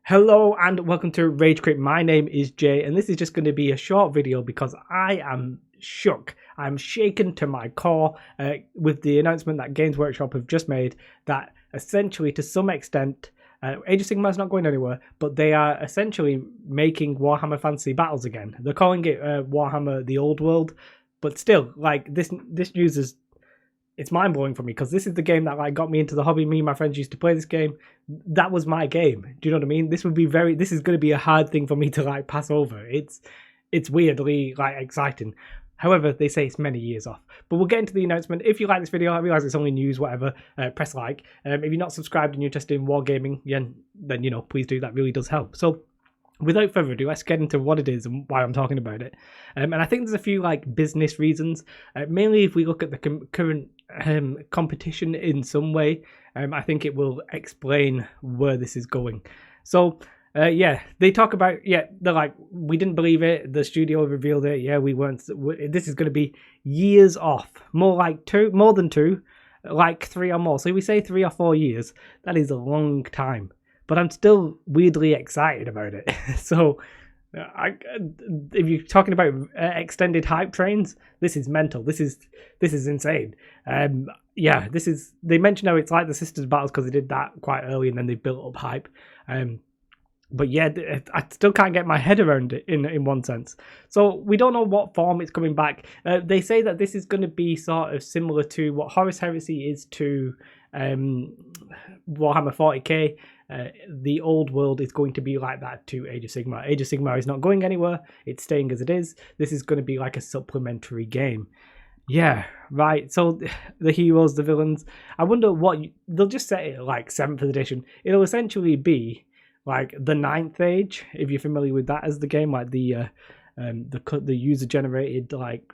Hello and welcome to Rage Quit. My name is Jay, and this is just going to be a short video because I am shook. I'm shaken to my core with the announcement that Games Workshop have just made that essentially, to some extent, Age of Sigmar is not going anywhere, but they are essentially making Warhammer Fantasy Battles again. They're calling it Warhammer: The Old World, but still, like this news is it's mind blowing for me because this is the game that got me into the hobby. Me and my friends used to play this game. That was my game. Do you know what I mean? This is going to be a hard thing for me to pass over. It's weirdly exciting. However, they say it's many years off. But we'll get into the announcement. If you like this video, I realize it's only news, whatever. Press like. If you're not subscribed and you're interested in wargaming, then please do. That really does help. So, without further ado, let's get into what it is and why I'm talking about it. And I think there's a few business reasons. Mainly, if we look at the current competition in some way, I think it will explain where this is going. So, they talk about, they're like, we didn't believe it. The studio revealed it. Yeah, we weren't. This is going to be years off. More than two, like 3 or more. So we say 3 or 4 years. That is a long time. But I'm still weirdly excited about it. So, if you're talking about extended hype trains, this is mental. This is insane. They mentioned how it's like the Sisters Battles because they did that quite early and then they built up hype. But yeah, I still can't get my head around it in one sense. So we don't know what form it's coming back. They say that this is going to be sort of similar to what Horus Heresy is to Warhammer 40k. The old world is going to be like that to Age of Sigmar. Age of Sigmar is not going anywhere. It's staying as it is. This is going to be like a supplementary game. Yeah, right. So the heroes, the villains. I wonder what they'll just set it like 7th edition. It'll essentially be like the 9th age, if you're familiar with that as the game, like the user generated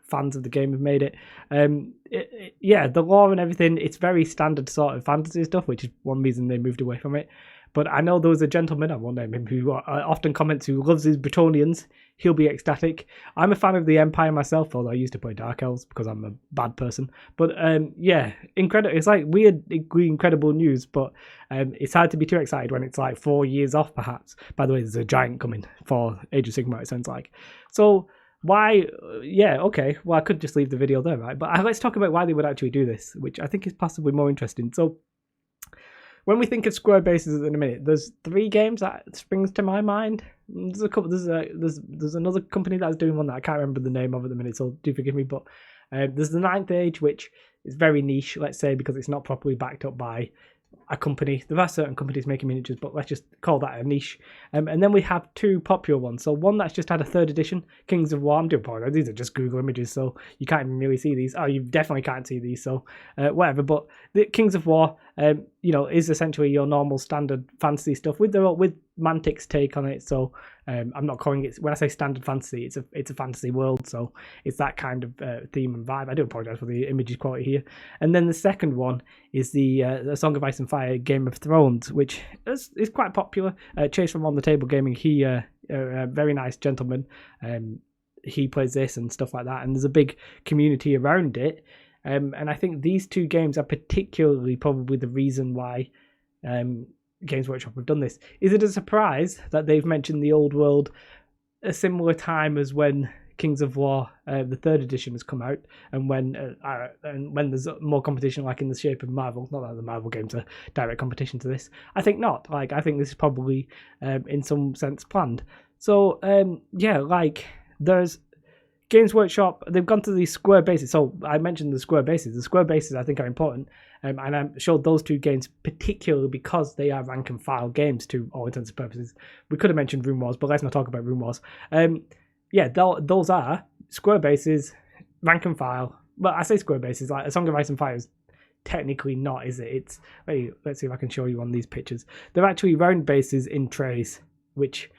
fans of the game have made it. The lore and everything, it's very standard sort of fantasy stuff, which is one reason they moved away from it. But I know there was a gentleman, I won't name him, who often comments, who loves his Bretonians. He'll be ecstatic. I'm a fan of the Empire myself, although I used to play Dark Elves because I'm a bad person. But incredible. It's like weirdly incredible news, but it's hard to be too excited when it's like 4 years off, perhaps. By the way, there's a giant coming for Age of Sigmar, it sounds like. So why? Okay. Well, I could just leave the video there, right? But let's talk about why they would actually do this, which I think is possibly more interesting. So, when we think of square bases in a minute, there's 3 games that springs to my mind. There's a couple. There's another company that's doing one that I can't remember the name of at the minute, so do forgive me. But there's the 9th Age, which is very niche, let's say, because it's not properly backed up by a company. There are certain companies making miniatures, but let's just call that a niche. And then we have 2 popular ones. So one that's just had a 3rd edition, Kings of War. I'm doing apologize. These are just Google images, so you can't even really see these. Oh, you definitely can't see these, so whatever. But the Kings of War, is essentially your normal standard fantasy stuff with Mantic's take on it. So I'm not calling it, when I say standard fantasy, it's a fantasy world, so it's that kind of theme and vibe. I do apologize for the images quality here. And then the second one is the Song of Ice and Fire Game of Thrones, which is quite popular. Chase from On the Table Gaming, he a very nice gentleman. He plays this and stuff like that, and there's a big community around it. And I think these 2 games are particularly probably the reason why Games Workshop have done this. Is it a surprise that they've mentioned the old world a similar time as when Kings of War, the 3rd edition, has come out, and when there's more competition, like in the shape of Marvel? Not that the Marvel games are direct competition to this. I think not. I think this is probably in some sense planned. So there's Games Workshop, they've gone to these square bases. So I mentioned the square bases. The square bases I think are important. And I showed those 2 games particularly because they are rank and file games to all intents and purposes. We could have mentioned Rune Wars, but let's not talk about Rune Wars. Those are square bases, rank and file. Well, I say square bases, like A Song of Ice and Fire is technically not, is it? Let's see if I can show you on these pictures. They're actually round bases in trays, which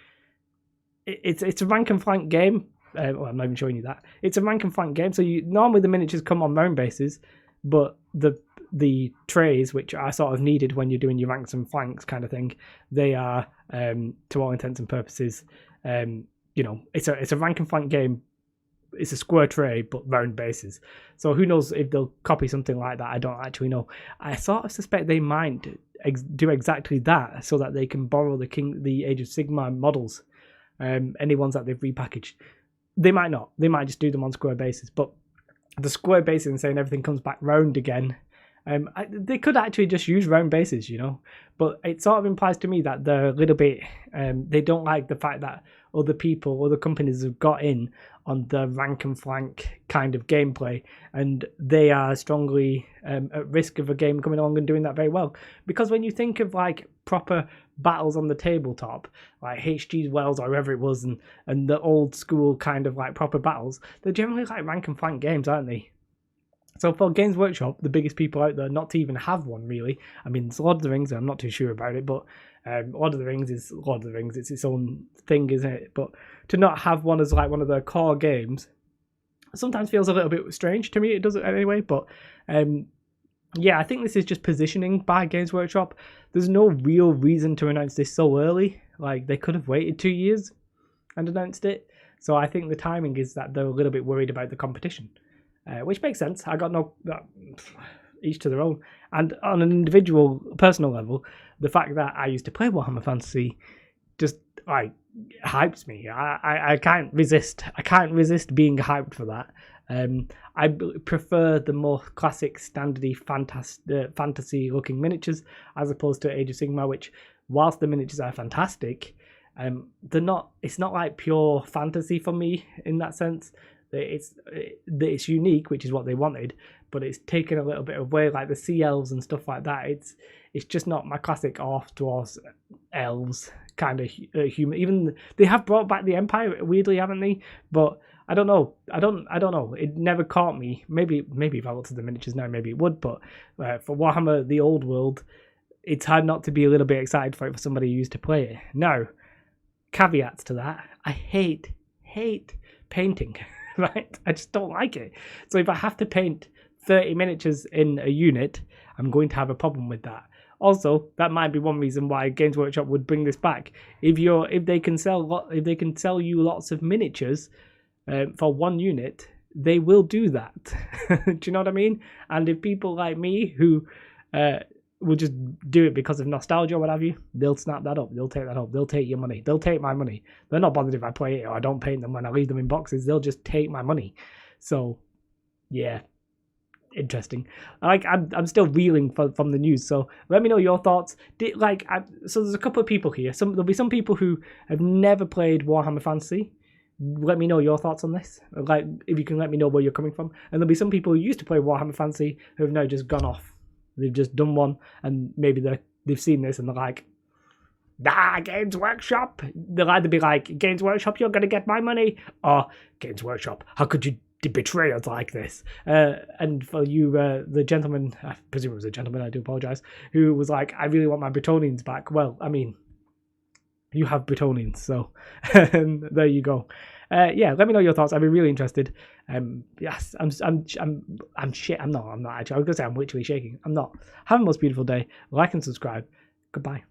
it's a rank and flank game. I'm not even showing you that. It's a rank and flank game, so normally the miniatures come on round bases, but the trays, which are sort of needed when you're doing your ranks and flanks kind of thing, they are to all intents and purposes, it's a rank and flank game it's a square tray but round bases. So who knows if they'll copy something like that? I don't actually know. I sort of suspect they might do exactly that, so that they can borrow the Age of Sigmar models, any ones that they've repackaged. They might not. They might just do them on square bases. But the square bases and saying everything comes back round again. They could actually just use round bases, you know, but it sort of implies to me that they're a little bit, they don't like the fact that other companies have got in on the rank and flank kind of gameplay, and they are strongly at risk of a game coming along and doing that very well. Because when you think of like proper battles on the tabletop, like HG's Wells or wherever it was, and the old school kind of like proper battles, they're generally like rank and flank games, aren't they? So for Games Workshop, the biggest people out there not to even have one, really. I mean, it's Lord of the Rings, I'm not too sure about it, but Lord of the Rings is Lord of the Rings. It's its own thing, isn't it? But to not have one as like one of their core games sometimes feels a little bit strange to me. It doesn't anyway, but yeah, I think this is just positioning by Games Workshop. There's no real reason to announce this so early. Like, they could have waited 2 years and announced it. So I think the timing is that they're a little bit worried about the competition. Which makes sense. I got no, each to their own. And on an individual, personal level, the fact that I used to play Warhammer Fantasy just like hypes me. I can't resist. I can't resist being hyped for that. I prefer the more classic, standardy fantasy-looking miniatures as opposed to Age of Sigmar, which, whilst the miniatures are fantastic, they're not. It's not like pure fantasy for me in that sense. It's unique, which is what they wanted, but it's taken a little bit away, like the sea elves and stuff like that. It's just not my classic orc, dwarves, elves kind of human. Even they have brought back the Empire, weirdly, haven't they? But I don't know. I don't know. It never caught me. Maybe if I looked at the miniatures now, maybe it would. But for Warhammer, the old world, it's hard not to be a little bit excited for it for somebody who used to play it. Now, caveats to that: I hate painting. Right? I just don't like it. So if I have to paint 30 miniatures in a unit, I'm going to have a problem with that. Also, that might be one reason why Games Workshop would bring this back. If they can sell you lots of miniatures for one unit, they will do that. Do you know what I mean? And if people like me who will just do it because of nostalgia or what have you, they'll snap that up. They'll take that up. They'll take your money. They'll take my money. They're not bothered if I play it or I don't paint them when I leave them in boxes. They'll just take my money. So, yeah, interesting. Like, I'm still reeling from the news. So let me know your thoughts. So there's a couple of people here. There'll be some people who have never played Warhammer Fantasy. Let me know your thoughts on this. Like, if you can let me know where you're coming from. And there'll be some people who used to play Warhammer Fantasy who have now just gone off. They've just done one, and maybe they've seen this and they're like, Games Workshop. They'll either be like, Games Workshop, you're going to get my money, or Games Workshop, how could you betray us like this? And for you, the gentleman, I presume it was a gentleman, I do apologise, who was like, I really want my Bretonians back. Well, I mean, you have Bretonians, so there you go. Yeah, let me know your thoughts. I'd be really interested. Yes, I'm shit. I'm not actually. I was gonna say I'm literally shaking. I'm not. Have a most beautiful day. Like and subscribe. Goodbye.